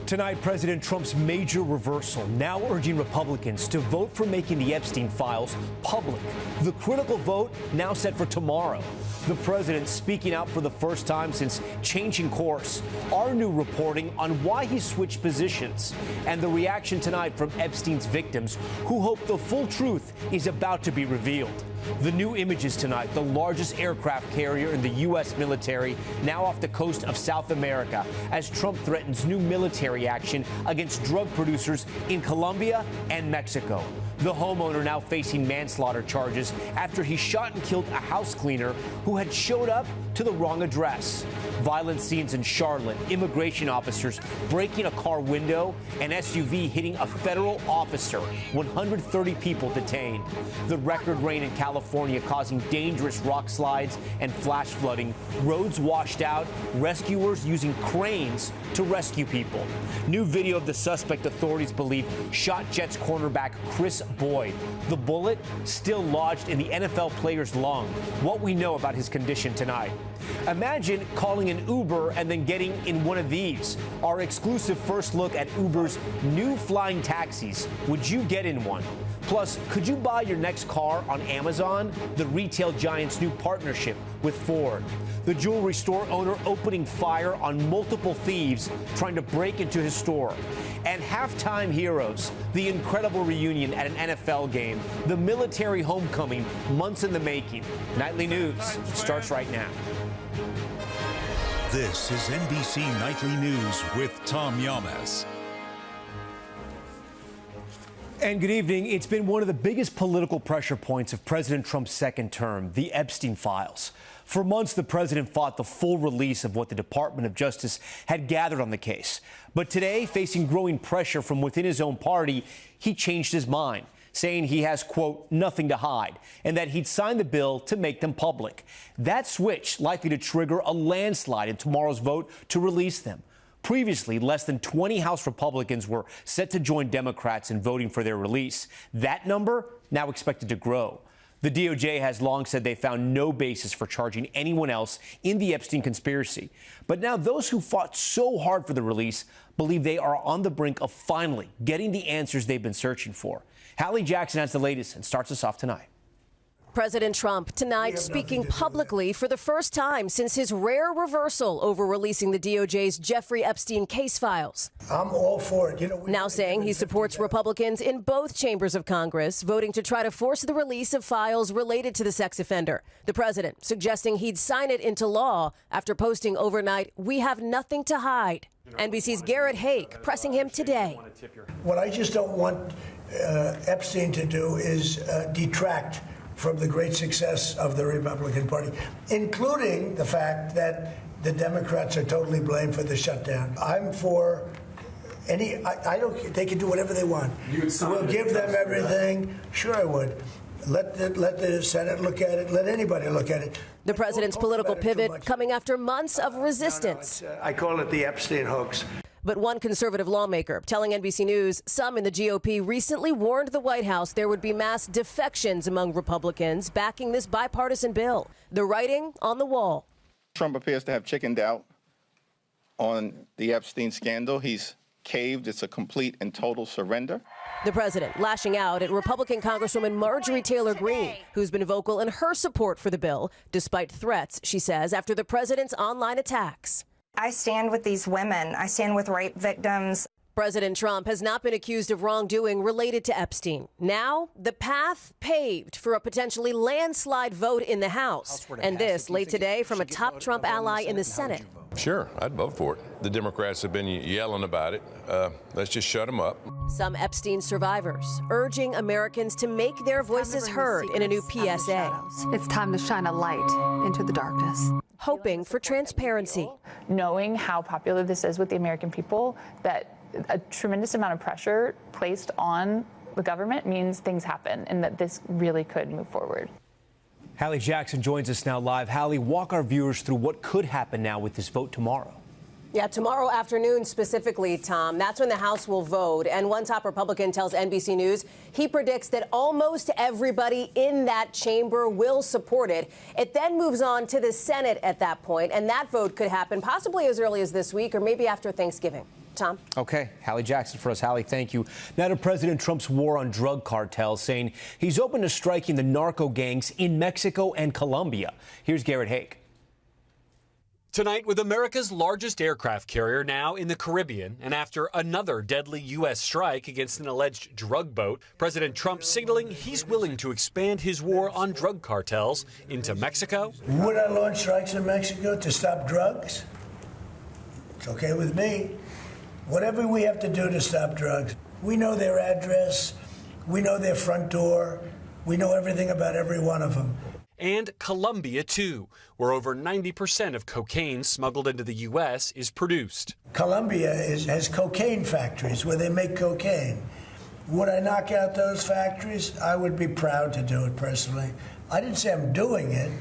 Tonight, President Trump's major reversal, now urging Republicans to vote for making the Epstein Files public. The critical vote now set for tomorrow. The president speaking out for the first time since changing course. Our new reporting on why he switched positions. And the reaction tonight from Epstein's victims, who hope the full truth is about to be revealed. The new images tonight, the largest aircraft carrier in the U.S. military, now off the coast of South America, as Trump threatens new military action against drug producers in Colombia and Mexico. The homeowner now facing manslaughter charges after he shot and killed a house cleaner who had showed up to the wrong address. Violent scenes in Charlotte, immigration officers breaking a car window, an SUV hitting a federal officer, 130 people detained. The record rain in California causing dangerous rock slides and flash flooding, roads washed out, rescuers using cranes to rescue people. New video of the suspect authorities believe shot Jets cornerback Chris Boyd. The bullet still lodged in the NFL player's lung. What we know about his condition tonight. Imagine calling an Uber and then getting in one of these. Our exclusive first look at Uber's new flying taxis. Would you get in one? Plus, could you buy your next car on Amazon? The retail giant's new partnership with Ford. The jewelry store owner opening fire on multiple thieves trying to break into his store. And halftime heroes, the incredible reunion at an NFL game, the military homecoming months in the making. Nightly News starts right now. This is NBC Nightly News with Tom Yamas. And good evening. It's been one of the biggest political pressure points of President Trump's second term, the Epstein Files. For months, the president fought the full release of what the Department of Justice had gathered on the case. But today, facing growing pressure from within his own party, he changed his mind, saying he has, quote, nothing to hide, and that he'd signed the bill to make them public. That switch likely to trigger a landslide in tomorrow's vote to release them. Previously, less than 20 House Republicans were set to join Democrats in voting for their release. That number now expected to grow. The DOJ has long said they found no basis for charging anyone else in the Epstein conspiracy. But now those who fought so hard for the release believe they are on the brink of finally getting the answers they've been searching for. Hallie Jackson has the latest and starts us off tonight. President Trump tonight speaking publicly for the first time since his rare reversal over releasing the DOJ's Jeffrey Epstein case files. I'm all for it. Now saying he supports Republicans in both chambers of Congress voting to try to force the release of files related to the sex offender. The president suggesting he'd sign it into law after posting overnight, "We have nothing to hide." NBC's Garrett Haake pressing him today. What I just don't want Epstein to do is detract from the great success of the Republican Party, including the fact that the Democrats are totally blamed for the shutdown. I'm for I don't, they can do whatever they want. We'll give them everything. Sure, I would. Let the Senate look at it. Let anybody look at it. The president's political pivot coming after months of resistance. I call it the Epstein hoax. But one conservative lawmaker telling NBC News some in the GOP recently warned the White House there would be mass defections among Republicans backing this bipartisan bill. The writing on the wall. Trump appears to have chickened out on the Epstein scandal. He's caved. It's a complete and total surrender. The president lashing out at Republican Congresswoman Marjorie Taylor Greene, who's been vocal in her support for the bill, despite threats, she says, after the president's online attacks. I stand with these women. I stand with rape victims. President Trump has not been accused of wrongdoing related to Epstein. Now, the path paved for a potentially landslide vote in the House. And this late today from a top Trump ally in the Senate. Sure, I'd vote for it. The Democrats have been yelling about it. Let's just shut them up. Some Epstein survivors urging Americans to make their voices heard in a new PSA. It's time to shine a light into the darkness. Hoping for transparency. Knowing how popular this is with the American people, that a tremendous amount of pressure placed on the government means things happen and that this really could move forward. Hallie Jackson joins us now live. Hallie, walk our viewers through what could happen now with this vote tomorrow. Yeah, tomorrow afternoon specifically, Tom. That's when the House will vote. And one top Republican tells NBC News he predicts that almost everybody in that chamber will support it. It then moves on to the Senate at that point, and that vote could happen possibly as early as this week or maybe after Thanksgiving. Tom? Okay, Hallie Jackson for us. Hallie, thank you. Now to President Trump's war on drug cartels, saying he's open to striking the narco gangs in Mexico and Colombia. Here's Garrett Haake. Tonight, with America's largest aircraft carrier now in the Caribbean, and after another deadly U.S. strike against an alleged drug boat, President Trump signaling he's willing to expand his war on drug cartels into Mexico. Would I launch strikes in Mexico to stop drugs? It's okay with me. Whatever we have to do to stop drugs. We know their address. We know their front door. We know everything about every one of them. And Colombia, too, where over 90% of cocaine smuggled into the U.S. is produced. Colombia has cocaine factories where they make cocaine. Would I knock out those factories? I would be proud to do it personally. I didn't say I'm doing it,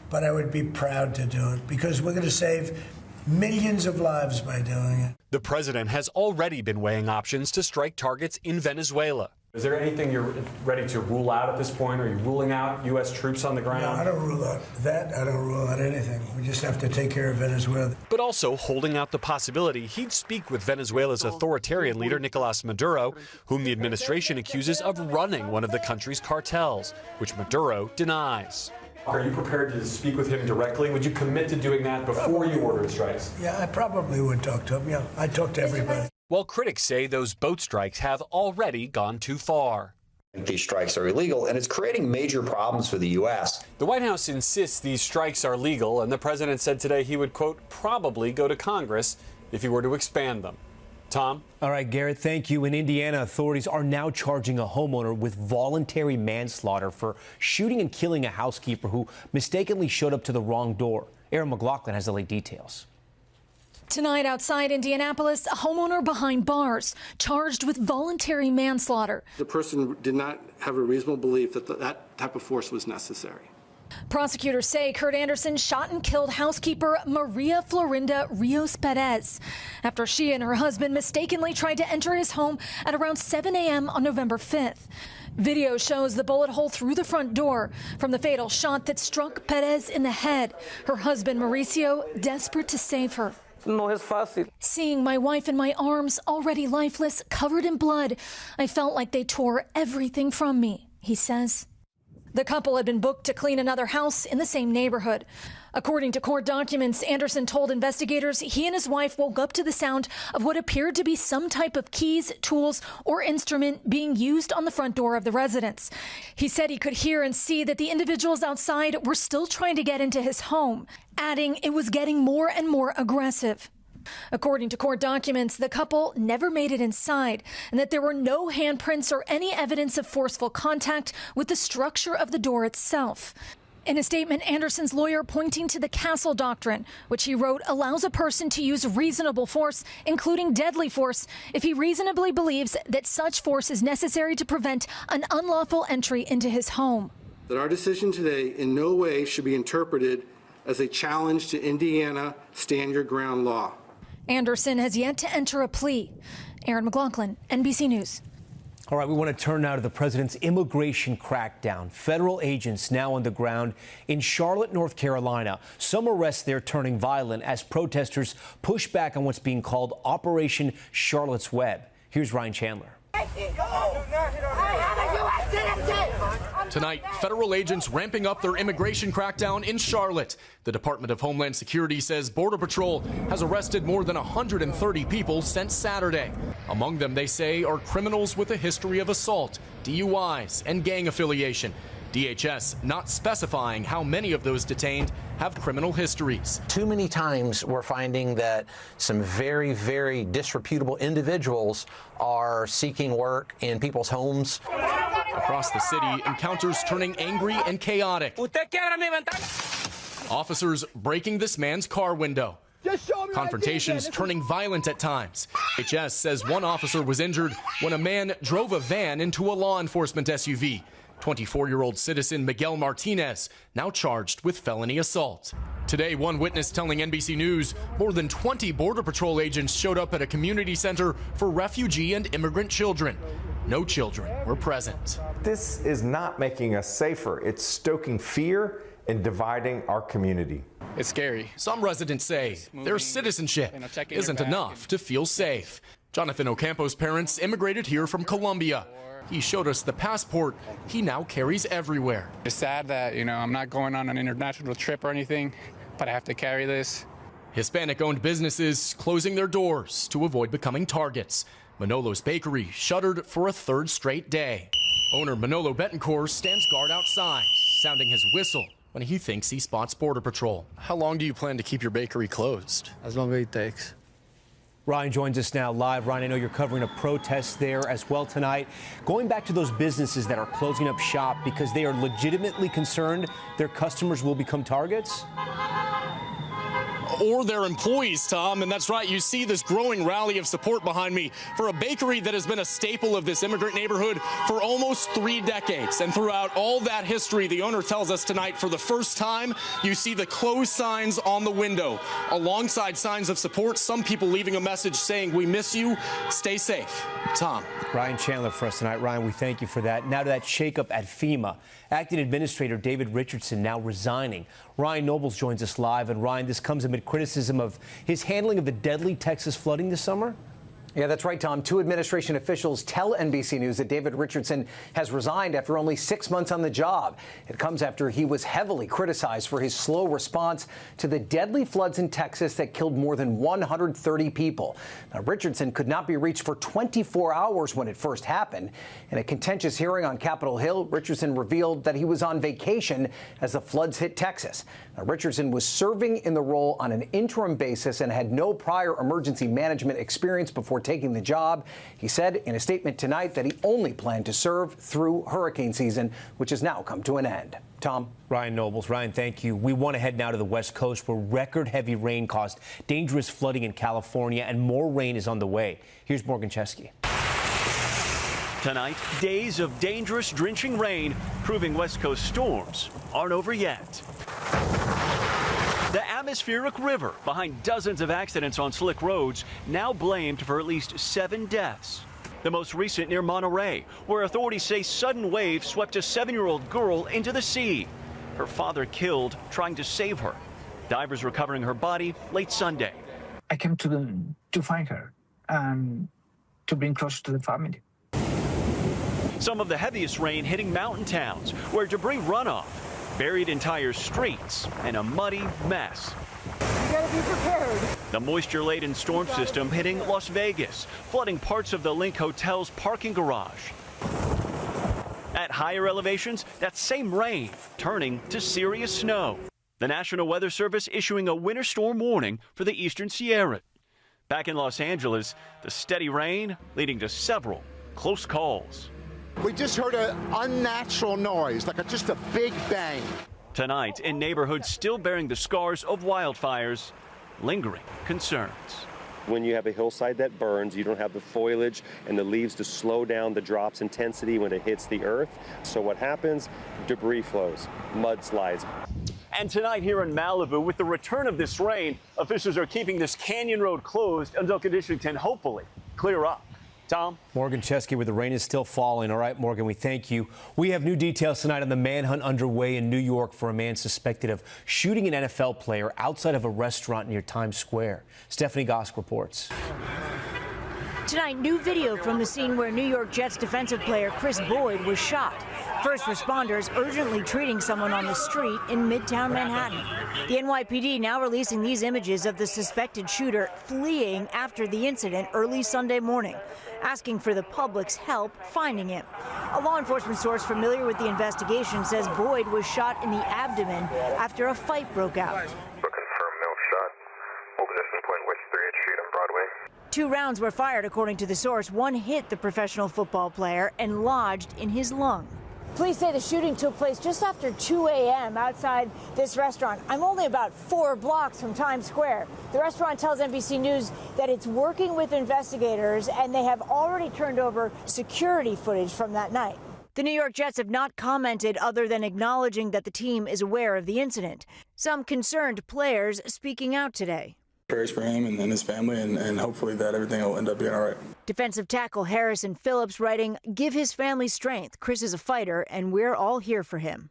but I would be proud to do it because we're going to save millions of lives by doing it. The president has already been weighing options to strike targets in Venezuela. Is there anything you're ready to rule out at this point? Are you ruling out U.S. troops on the ground? No, I don't rule out that. I don't rule out anything. We just have to take care of Venezuela. But also holding out the possibility he'd speak with Venezuela's authoritarian leader, Nicolas Maduro, whom the administration accuses of running one of the country's cartels, which Maduro denies. Are you prepared to speak with him directly? Would you commit to doing that before you ordered strikes? Yeah, I probably would talk to him. Yeah, I talk to everybody. While critics say those boat strikes have already gone too far. These strikes are illegal, and it's creating major problems for the U.S. The White House insists these strikes are legal, and the president said today he would, quote, probably go to Congress if he were to expand them. Tom? All right, Garrett, thank you. In Indiana, authorities are now charging a homeowner with voluntary manslaughter for shooting and killing a housekeeper who mistakenly showed up to the wrong door. Aaron McLaughlin has the late details. Tonight outside Indianapolis, a homeowner behind bars charged with voluntary manslaughter. The person did not have a reasonable belief that that type of force was necessary. Prosecutors say Kurt Anderson shot and killed housekeeper Maria Florinda Rios Perez after she and her husband mistakenly tried to enter his home at around 7 a.m. on November 5th. Video shows the bullet hole through the front door from the fatal shot that struck Perez in the head. Her husband Mauricio desperate to save her. No es fácil. Seeing my wife in my arms, already lifeless, covered in blood, I felt like they tore everything from me, he says. The couple had been booked to clean another house in the same neighborhood. According to court documents, Anderson told investigators he and his wife woke up to the sound of what appeared to be some type of keys, tools, or instrument being used on the front door of the residence. He said he could hear and see that the individuals outside were still trying to get into his home, adding it was getting more and more aggressive. According to court documents, the couple never made it inside and that there were no handprints or any evidence of forceful contact with the structure of the door itself. In a statement, Anderson's lawyer pointing to the Castle Doctrine, which he wrote allows a person to use reasonable force, including deadly force, if he reasonably believes that such force is necessary to prevent an unlawful entry into his home. That our decision today in no way should be interpreted as a challenge to Indiana stand your ground law. Anderson has yet to enter a plea. Aaron McLaughlin, NBC News. All right, we want to turn now to the president's immigration crackdown. Federal agents now on the ground in Charlotte, North Carolina. Some arrests there turning violent as protesters push back on what's being called Operation Charlotte's Web. Here's Ryan Chandler. Tonight, federal agents ramping up their immigration crackdown in Charlotte. The Department of Homeland Security says Border Patrol has arrested more than 130 people since Saturday. Among them, they say, are criminals with a history of assault, DUIs, and gang affiliation. DHS not specifying how many of those detained have criminal histories. Too many times we're finding that some very, very disreputable individuals are seeking work in people's homes. Across the city, encounters turning angry and chaotic. Officers breaking this man's car window. Confrontations turning violent at times. DHS says one officer was injured when a man drove a van into a law enforcement SUV. 24-year-old citizen Miguel Martinez now charged with felony assault. Today, one witness telling NBC News more than 20 Border Patrol agents showed up at a community center for refugee and immigrant children. No children were present. This is not making us safer. It's stoking fear and dividing our community. It's scary. Some residents say their citizenship isn't enough to feel safe. Jonathan Ocampo's parents immigrated here from Colombia. He showed us the passport he now carries everywhere. It's sad that, I'm not going on an international trip or anything, but I have to carry this. Hispanic-owned businesses closing their doors to avoid becoming targets. Manolo's Bakery shuttered for a third straight day. Owner Manolo Betancourt stands guard outside, sounding his whistle when he thinks he spots Border Patrol. How long do you plan to keep your bakery closed? As long as it takes. Ryan joins us now live. Ryan, I know you're covering a protest there as well tonight. Going back to those businesses that are closing up shop because they are legitimately concerned their customers will become targets? Or their employees, Tom. And that's right. You see this growing rally of support behind me for a bakery that has been a staple of this immigrant neighborhood for almost 3 decades. And throughout all that history, the owner tells us tonight, for the first time, you see the closed signs on the window. Alongside signs of support, some people leaving a message saying, "We miss you. Stay safe." Tom. Ryan Chandler for us tonight. Ryan, we thank you for that. Now to that shakeup at FEMA. Acting Administrator David Richardson now resigning. Ryan Nobles joins us live. And Ryan, this comes amid criticism of his handling of the deadly Texas flooding this summer. Yeah, that's right, Tom. 2 administration officials tell NBC News that David Richardson has resigned after only 6 months on the job. It comes after he was heavily criticized for his slow response to the deadly floods in Texas that killed more than 130 people. Now, Richardson could not be reached for 24 hours when it first happened. In a contentious hearing on Capitol Hill, Richardson revealed that he was on vacation as the floods hit Texas. Now, Richardson was serving in the role on an interim basis and had no prior emergency management experience before taking the job. He said in a statement tonight that he only planned to serve through hurricane season, which has now come to an end. Tom. Ryan Nobles. Ryan, thank you. We want to head now to the West Coast, where record heavy rain caused dangerous flooding in California, and more rain is on the way. Here's Morgan Chesky. Tonight, days of dangerous, drenching rain, proving West Coast storms aren't over yet. The atmospheric river behind dozens of accidents on slick roads, now blamed for at least 7 deaths. The most recent near Monterey, where authorities say sudden waves swept a 7-year-old girl into the sea. Her father killed trying to save her. Divers recovering her body late Sunday. I came to find her and to bring closer to the family. Some of the heaviest rain hitting mountain towns, where debris runoff buried entire streets in a muddy mess. You gotta be prepared. The moisture-laden storm system hitting Las Vegas, flooding parts of the Link Hotel's parking garage. At higher elevations, that same rain turning to serious snow. The National Weather Service issuing a winter storm warning for the eastern Sierra. Back in Los Angeles, the steady rain leading to several close calls. We just heard an unnatural noise, like just a big bang. Tonight, in neighborhoods still bearing the scars of wildfires, lingering concerns. When you have a hillside that burns, you don't have the foliage and the leaves to slow down the drop's intensity when it hits the earth. So what happens? Debris flows, mudslides. And tonight here in Malibu, with the return of this rain, officials are keeping this canyon road closed until conditions can hopefully clear up. Tom? Morgan Chesky, where the rain is still falling. All right, Morgan, we thank you. We have new details tonight on the manhunt underway in New York for a man suspected of shooting an NFL player outside of a restaurant near Times Square. Stephanie Gosk reports. Tonight, new video from the scene where New York Jets defensive player Chris Boyd was shot. First responders urgently treating someone on the street in Midtown Manhattan. The NYPD now releasing these images of the suspected shooter fleeing after the incident early Sunday morning, asking for the public's help finding him. A law enforcement source familiar with the investigation says Boyd was shot in the abdomen after a fight broke out. Confirmed no shot. Hold position point West 3rd Street on Broadway. 2 rounds were fired, according to the source. One hit the professional football player and lodged in his lung. Police say the shooting took place just after 2 a.m. outside this restaurant. I'm only about 4 blocks from Times Square. The restaurant tells NBC News that it's working with investigators, and they have already turned over security footage from that night. The New York Jets have not commented other than acknowledging that the team is aware of the incident. Some concerned players speaking out today. Prayers for him and his family, and hopefully that everything will end up being all right. Defensive tackle Harrison Phillips writing, "Give his family strength. Chris is a fighter, and we're all here for him."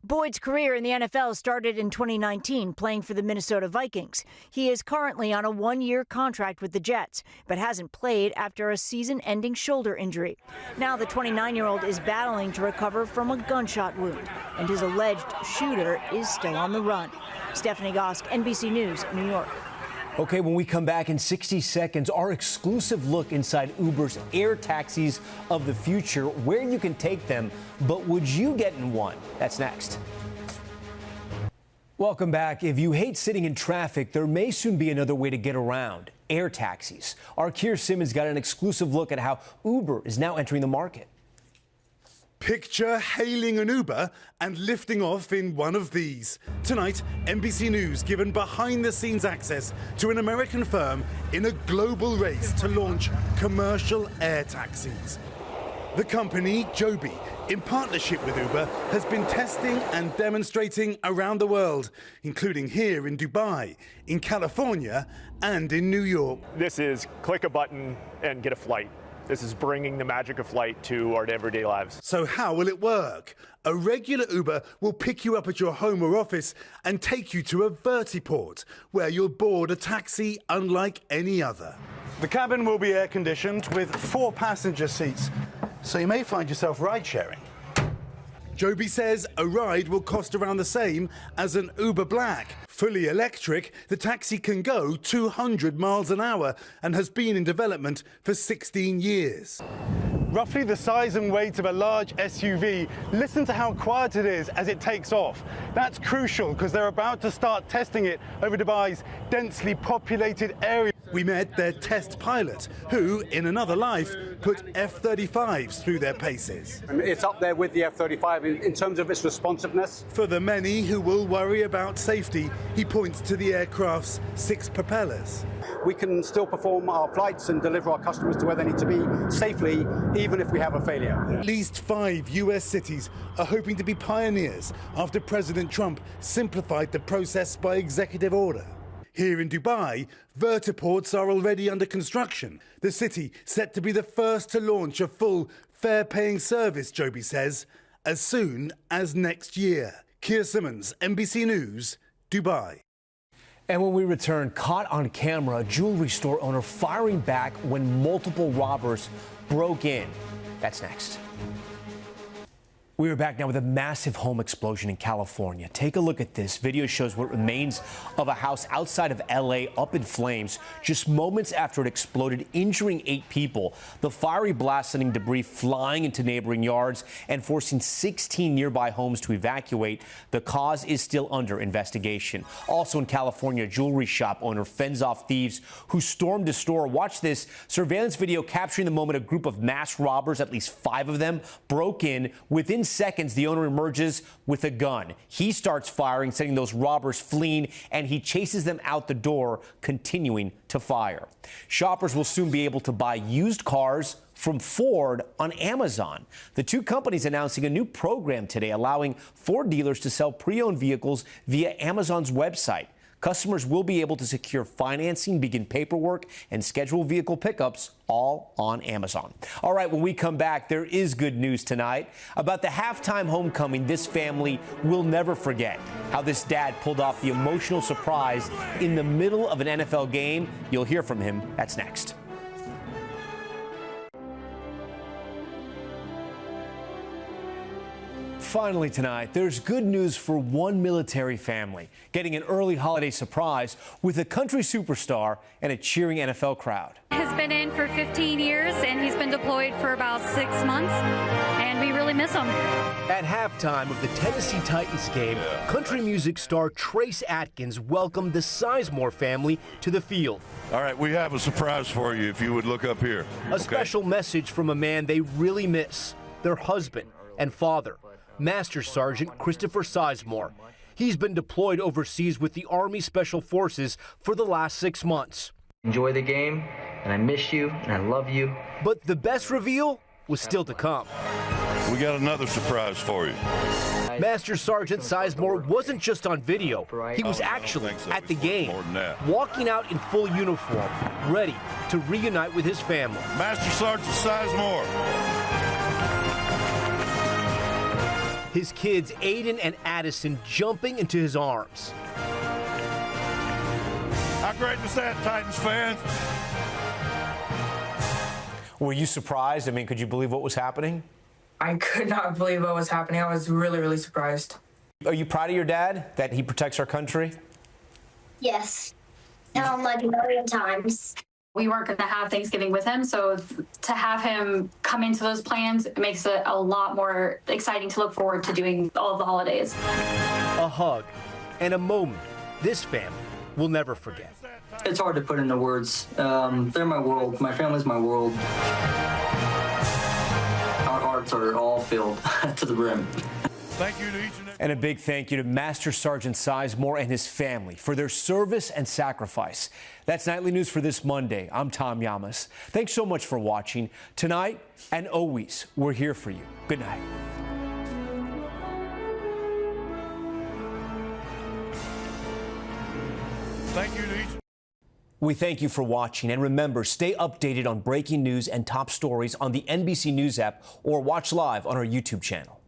Boyd's career in the NFL started in 2019, playing for the Minnesota Vikings. He is currently on a one-year contract with the Jets, but hasn't played after a season-ending shoulder injury. Now the 29-year-old is battling to recover from a gunshot wound, and his alleged shooter is still on the run. Stephanie Gosk, NBC News, New York. Okay, when we come back in 60 seconds, our exclusive look inside Uber's air taxis of the future, where you can take them, but would you get in one? That's next. Welcome back. If you hate sitting in traffic, there may soon be another way to get around: air taxis. Our Keir Simmons got an exclusive look at how Uber is now entering the market. Picture hailing an Uber and lifting off in one of these. Tonight, NBC News given behind-the-scenes access to an American firm in a global race to launch commercial air taxis. The company, Joby, in partnership with Uber, has been testing and demonstrating around the world, including here in Dubai, in California, and in New York. This is click a button and get a flight. This is bringing the magic of flight to our everyday lives. So how will it work? A regular Uber will pick you up at your home or office and take you to a vertiport, where you'll board a taxi unlike any other. The cabin will be air-conditioned with 4 passenger seats, so you may find yourself ride-sharing. Joby says a ride will cost around the same as an Uber Black. Fully electric, the taxi can go 200 miles an hour and has been in development for 16 years. Roughly the size and weight of a large SUV, listen to how quiet it is as it takes off. That's crucial because they're about to start testing it over Dubai's densely populated area. We met their test pilot, who, in another life, put F-35s through their paces. It's up there with the F-35 in terms of its responsiveness. For the many who will worry about safety, he points to the aircraft's 6 propellers. We can still perform our flights and deliver our customers to where they need to be safely, even if we have a failure. At least 5 US cities are hoping to be pioneers after President Trump simplified the process by executive order. Here in Dubai, vertiports are already under construction. The city set to be the first to launch a full fare-paying service, Joby says, as soon as next year. Keir Simmons, NBC News, Dubai. And when we return, caught on camera, a jewelry store owner firing back when multiple robbers broke in. That's next. We are back now with a massive home explosion in California. Take a look at this. Video shows what remains of a house outside of L.A. up in flames just moments after it exploded, injuring 8 people. The fiery blast sending debris flying into neighboring yards and forcing 16 nearby homes to evacuate. The cause is still under investigation. Also in California, a jewelry shop owner fends off thieves who stormed a store. Watch this surveillance video capturing the moment a group of masked robbers, at least 5 of them, broke in. Within seconds, the owner emerges with a gun. He starts firing, sending those robbers fleeing, and he chases them out the door, continuing to fire. Shoppers will soon be able to buy used cars from Ford on Amazon. The 2 companies announcing a new program today allowing Ford dealers to sell pre-owned vehicles via Amazon's website. Customers will be able to secure financing, begin paperwork, and schedule vehicle pickups all on Amazon. All right, when we come back, there is good news tonight about the halftime homecoming this family will never forget. How this dad pulled off the emotional surprise in the middle of an NFL game. You'll hear from him. That's next. Finally tonight, there's good news for one military family, getting an early holiday surprise with a country superstar and a cheering NFL crowd. He's been in for 15 years, and he's been deployed for about 6 months, and we really miss him. At halftime of the Tennessee Titans game, country music star Trace Atkins welcomed the Sizemore family to the field. All right, we have a surprise for you if you would look up here. A special message from a man they really miss, their husband and father, Master Sergeant Christopher Sizemore. He's been deployed overseas with the Army Special Forces for the last 6 months. Enjoy the game, and I miss you, and I love you. But the best reveal was still to come. We got another surprise for you. Master Sergeant Sizemore wasn't just on video. He was actually at the game, walking out in full uniform, ready to reunite with his family. Master Sergeant Sizemore. His kids, Aiden and Addison, jumping into his arms. How great was that, Titans fans? Were you surprised? I mean, could you believe what was happening? I could not believe what was happening. I was really, really surprised. Are you proud of your dad, that he protects our country? Yes. Tell him like a million times. We weren't going to have Thanksgiving with him, so to have him come into those plans makes it a lot more exciting to look forward to doing all of the holidays. A hug and a moment this family will never forget. It's hard to put into words. They're my world. My family's my world. Our hearts are all filled to the brim. Thank you to each and a big thank you to Master Sergeant Sizemore and his family for their service and sacrifice. That's Nightly News for this Monday. I'm Tom Llamas. Thanks so much for watching. Tonight and always, we're here for you. Good night. Thank you to each. We thank you for watching, and remember, stay updated on breaking news and top stories on the NBC News app or watch live on our YouTube channel.